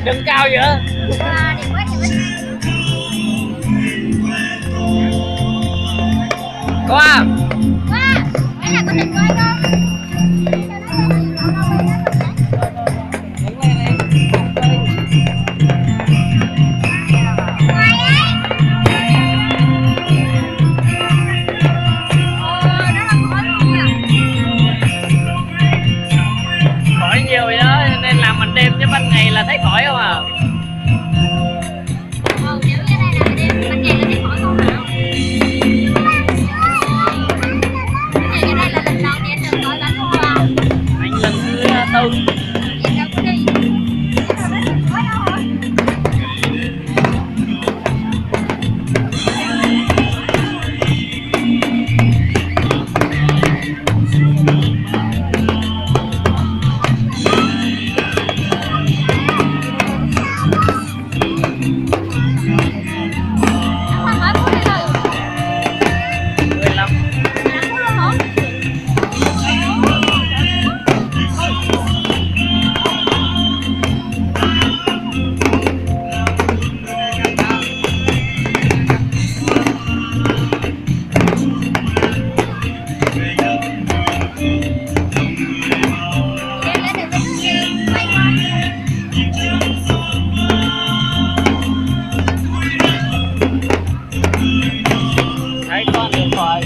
Đừng cao vậy. Đẹp quá, đẹp quá. quá. Cái là con định coi không? Khỏi nhiều vậy đó, nên làm mình đêm chứ ban ngày là thấy khỏi không à. Nếu như đây là đêm ban ngày là thấy khỏi không hả? Cái này là lần đầu tiên được coi bắn luôn à? Anh lần thứ tư. Vậy đâu có đi. Thấy con điện thoại.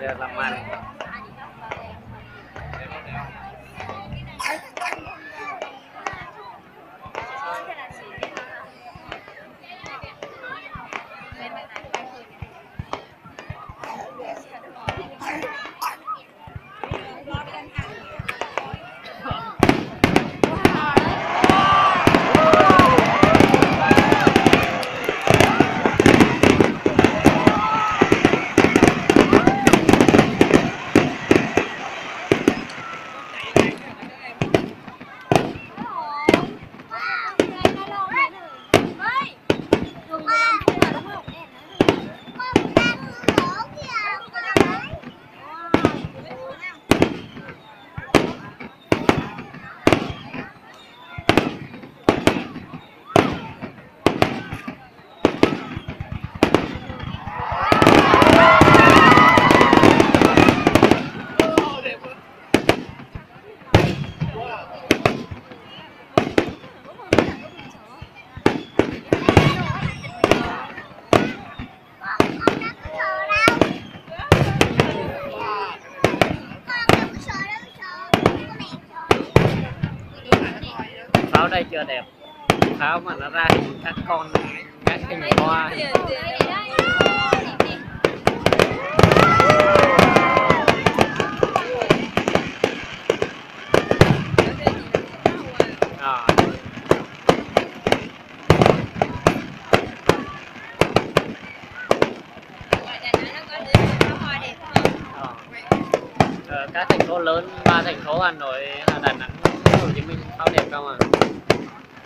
Giờ làm ăn. Pháo đây chưa đẹp, pháo mà nó ra hình các con, các hình hoa. Các thành phố lớn, 3 thành phố Hà Nội, Đà Nẵng, Hồ Chí Minh pháo đẹp không à?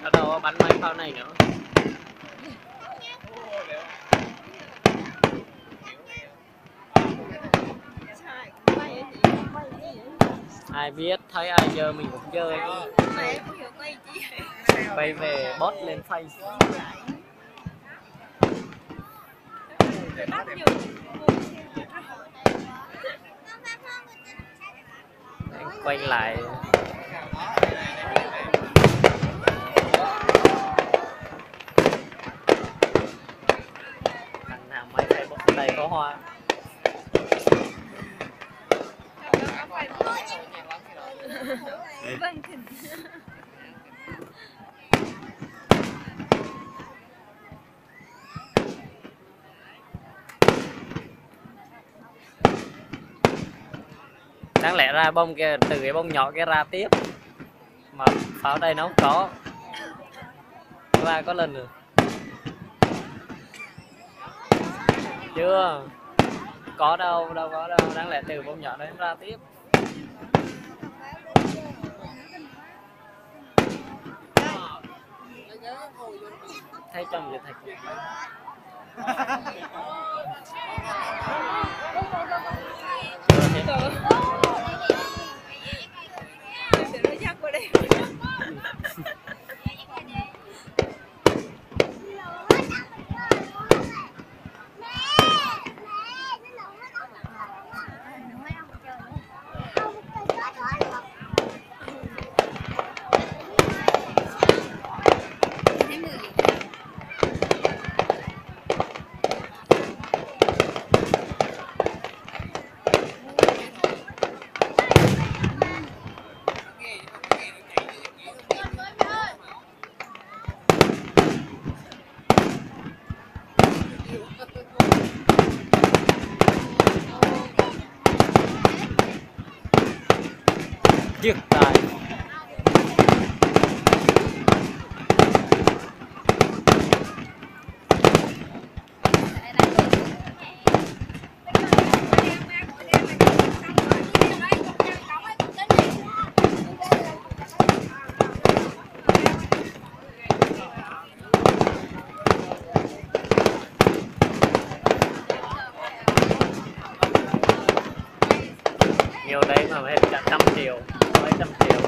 Nó đâu có bắn mấy pháo này nữa. Ai biết, thấy ai chơi mình cũng chơi. Quay về post lên Face. Quay lại thằng nào mấy Facebook đây có hoa. Đáng lẽ ra bông kia từ cái bông nhỏ kia ra tiếp mà pháo đây nó không có ra có lần nữa chưa. có đâu, đâu có đâu, đáng lẽ từ bóng nhỏ đến ra tiếp. Thấy trong vậy thật. Tiếc tài. Nhiều đấy mà hết cả 100 triệu, mấy trăm triệu.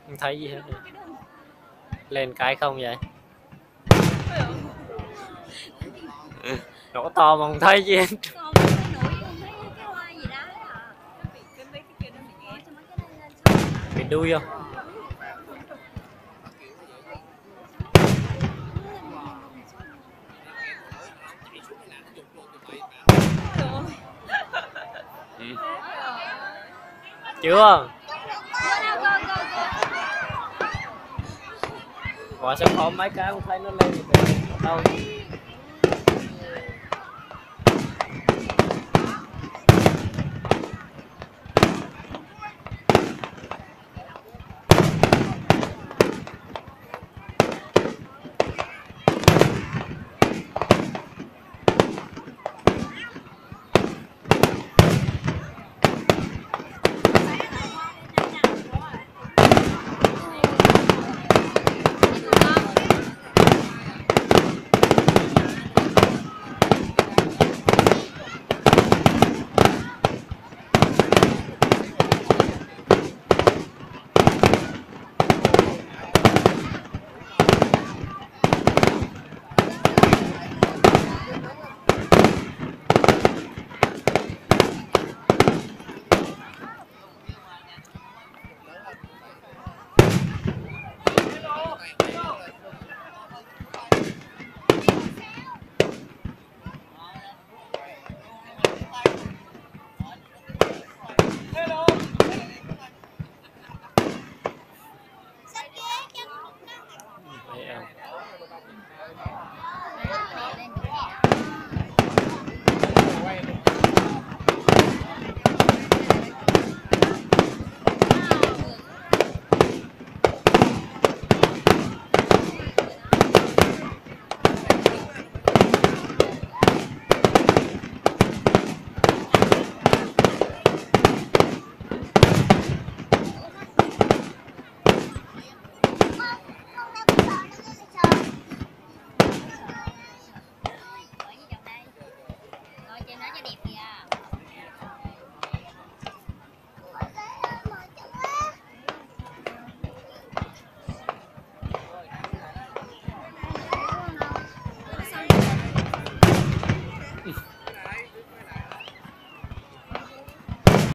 Không thấy gì hết rồi. Lên cái không vậy? Nổ to mà không thấy gì hết. Bị đuôi không? Chưa. Quả sẽ có mấy cái không thấy nó lên đâu. Thấy không?